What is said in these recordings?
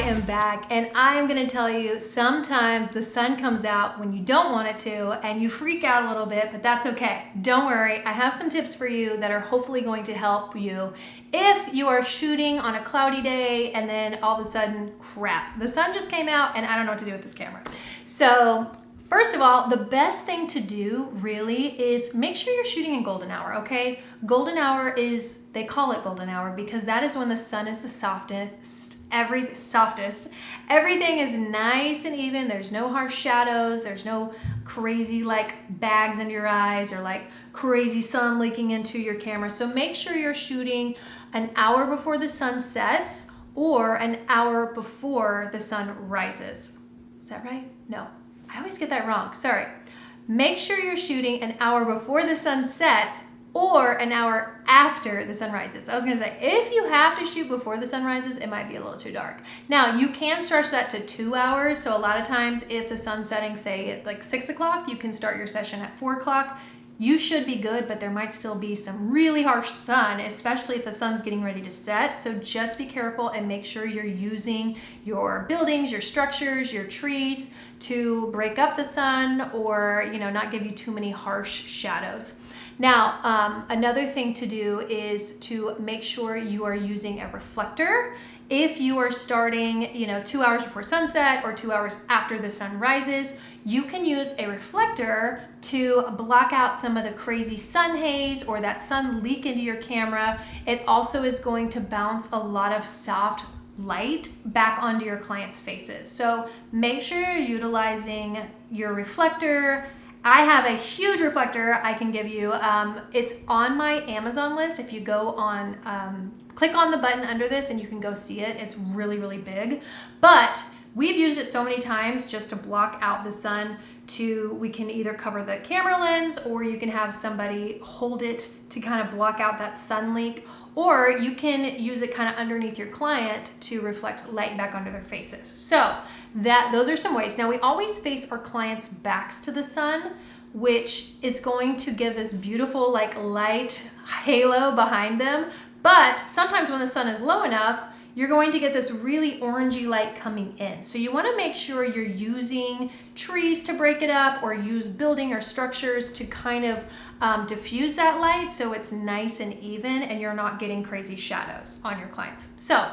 am back, and I am going to tell you sometimes the sun comes out when you don't want it to and you freak out a little bit, but that's okay. Don't worry, I have some tips for you that are hopefully going to help you if you are shooting on a cloudy day and then all of a sudden, crap, the sun just came out and I don't know what to do with this camera. So first of all, the best thing to do really is make sure you're shooting in golden hour, okay? Golden hour is, they call it golden hour because that is when the sun is the softest. Everything is nice and even. There's no harsh shadows. There's no crazy like bags under your eyes or like crazy sun leaking into your camera. So make sure you're shooting an hour before the sun sets or an hour before the sun rises. Is that right? No, I always get that wrong. Sorry. Make sure you're shooting an hour before the sun sets or an hour after the sun rises. I was gonna say, if you have to shoot before the sun rises, it might be a little too dark. Now, you can stretch that to 2 hours. So a lot of times if the sun's setting, say at like 6 o'clock, you can start your session at 4 o'clock. You should be good, but there might still be some really harsh sun, especially if the sun's getting ready to set. So just be careful and make sure you're using your buildings, your structures, your trees to break up the sun or, not give you too many harsh shadows. Now, another thing to do is to make sure you are using a reflector. If you are starting, 2 hours before sunset or 2 hours after the sun rises, you can use a reflector to block out some of the crazy sun haze or that sun leak into your camera. It also is going to bounce a lot of soft light back onto your clients' faces. So make sure you're utilizing your reflector. I have a huge reflector I can give you. It's on my Amazon list. If you go on, click on the button under this and you can go see it. It's really, really big. But we've used it so many times just to block out the sun. We can either cover the camera lens or you can have somebody hold it to kind of block out that sun leak. Or you can use it kind of underneath your client to reflect light back onto their faces. So those are some ways. Now we always face our clients' backs to the sun, which is going to give this beautiful like light halo behind them. But sometimes when the sun is low enough, you're going to get this really orangey light coming in. So you want to make sure you're using trees to break it up or use building or structures to kind of diffuse that light so it's nice and even and you're not getting crazy shadows on your clients. So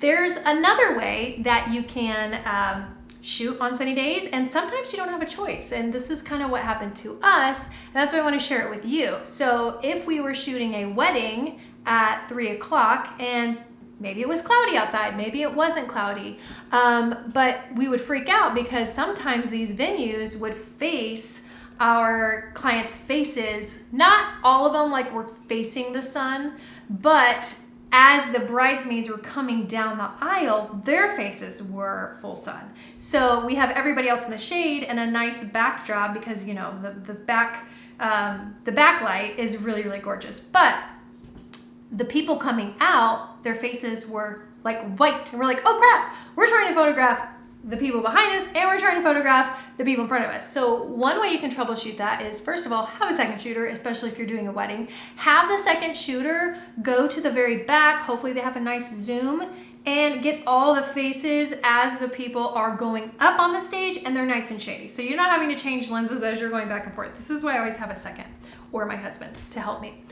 there's another way that you can shoot on sunny days, and sometimes you don't have a choice. And this is kind of what happened to us, and that's why I want to share it with you. So if we were shooting a wedding at 3 o'clock and maybe it was cloudy outside, maybe it wasn't cloudy, but we would freak out because sometimes these venues would face our clients' faces. Not all of them like were facing the sun, but as the bridesmaids were coming down the aisle, their faces were full sun. So we have everybody else in the shade and a nice backdrop because the backlight is really, really gorgeous. But the people coming out, their faces were like white. And we're like, oh crap, we're trying to photograph the people behind us and we're trying to photograph the people in front of us. So one way you can troubleshoot that is, first of all, have a second shooter, especially if you're doing a wedding. Have the second shooter go to the very back. Hopefully they have a nice zoom and get all the faces as the people are going up on the stage and they're nice and shady. So you're not having to change lenses as you're going back and forth. This is why I always have a second, or my husband, to help me.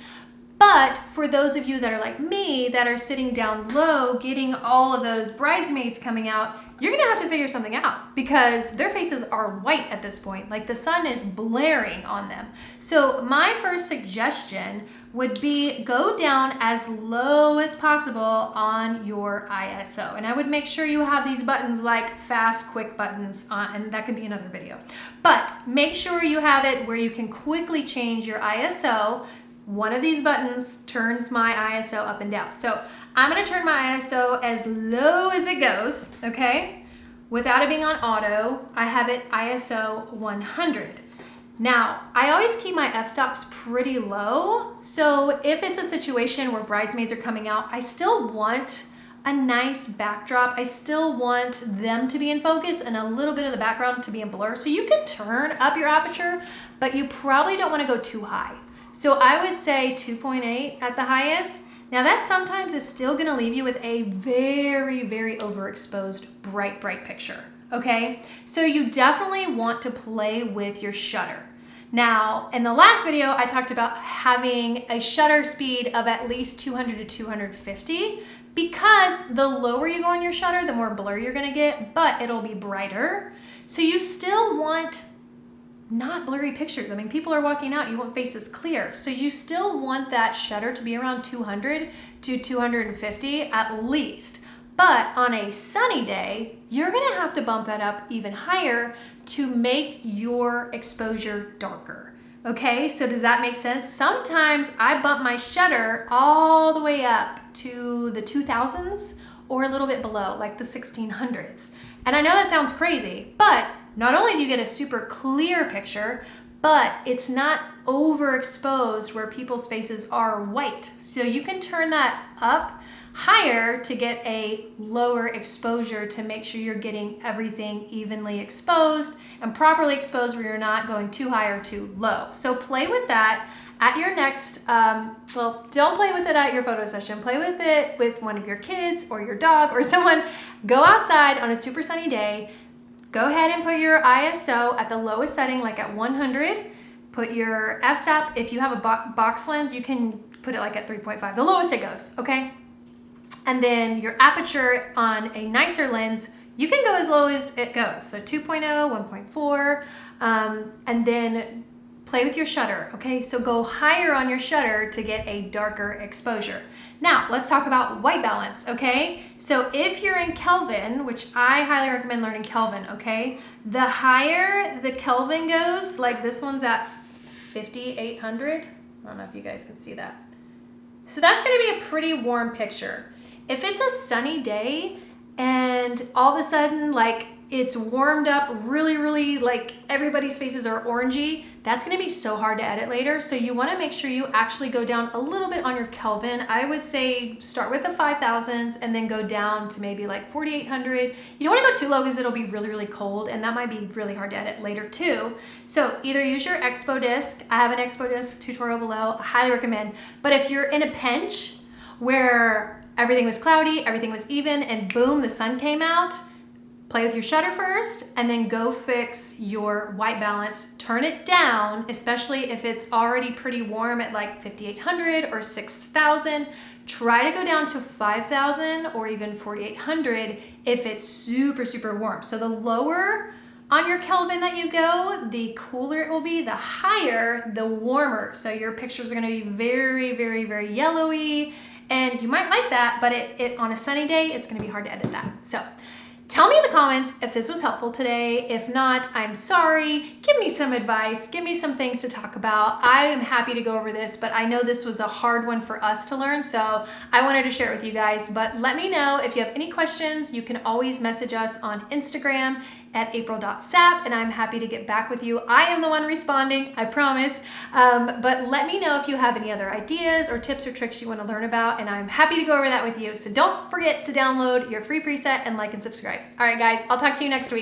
But for those of you that are like me, that are sitting down low, getting all of those bridesmaids coming out, you're gonna have to figure something out because their faces are white at this point. Like the sun is blaring on them. So my first suggestion would be go down as low as possible on your ISO. And I would make sure you have these buttons like fast, quick buttons, and that could be another video. But make sure you have it where you can quickly change your ISO. One of these buttons turns my ISO up and down. So I'm gonna turn my ISO as low as it goes, okay? Without it being on auto, I have it ISO 100. Now, I always keep my f-stops pretty low. So if it's a situation where bridesmaids are coming out, I still want a nice backdrop. I still want them to be in focus and a little bit of the background to be in blur. So you can turn up your aperture, but you probably don't wanna go too high. So I would say 2.8 at the highest. Now that sometimes is still gonna leave you with a very, very overexposed, bright picture, okay? So you definitely want to play with your shutter. Now, in the last video, I talked about having a shutter speed of at least 200 to 250 because the lower you go on your shutter, the more blur you're gonna get, but it'll be brighter. So you still want not blurry pictures. I mean, people are walking out, you want faces clear. So you still want that shutter to be around 200 to 250 at least. But on a sunny day, you're gonna have to bump that up even higher to make your exposure darker. Okay, so does that make sense? Sometimes I bump my shutter all the way up to the 2000s or a little bit below, like the 1600s. And I know that sounds crazy, but not only do you get a super clear picture, but it's not overexposed where people's faces are white. So you can turn that up higher to get a lower exposure to make sure you're getting everything evenly exposed and properly exposed where you're not going too high or too low. So play with that at your next, well, don't play with it at your photo session. Play with it with one of your kids or your dog or someone. Go outside on a super sunny day. Go ahead and put your ISO at the lowest setting, like at 100. Put your f-stop. If you have a box lens, you can put it like at 3.5, the lowest it goes, okay? And then your aperture on a nicer lens, you can go as low as it goes. So 2.0, 1.4, and then play with your shutter, okay? So go higher on your shutter to get a darker exposure. Now, let's talk about white balance, okay? So if you're in Kelvin, which I highly recommend learning Kelvin, okay? The higher the Kelvin goes, like this one's at 5800. I don't know if you guys can see that. So that's gonna be a pretty warm picture. If it's a sunny day and all of a sudden like it's warmed up really, like everybody's faces are orangey, that's gonna be so hard to edit later. So you wanna make sure you actually go down a little bit on your Kelvin. I would say start with the 5000s and then go down to maybe like 4800. You don't wanna go too low because it'll be really cold and that might be really hard to edit later too. So either use your Expo disc. I have an Expo disc tutorial below, I highly recommend. But if you're in a pinch where everything was cloudy, everything was even, and boom, the sun came out, play with your shutter first and then go fix your white balance. Turn it down, especially if it's already pretty warm at like 5800 or 6000. Try to go down to 5000 or even 4800 if it's super warm. So the lower on your Kelvin that you go, the cooler it will be, the higher, the warmer. So your pictures are gonna be very yellowy, and you might like that, but it on a sunny day, it's gonna be hard to edit that. So tell me in the comments if this was helpful today. If not, I'm sorry. Give me some advice. Give me some things to talk about. I am happy to go over this, but I know this was a hard one for us to learn, so I wanted to share it with you guys. But let me know if you have any questions. You can always message us on Instagram at april.sap, and I'm happy to get back with you. I am the one responding, I promise. But let me know if you have any other ideas or tips or tricks you want to learn about, and I'm happy to go over that with you. So don't forget to download your free preset and like and subscribe. All right, guys, I'll talk to you next week.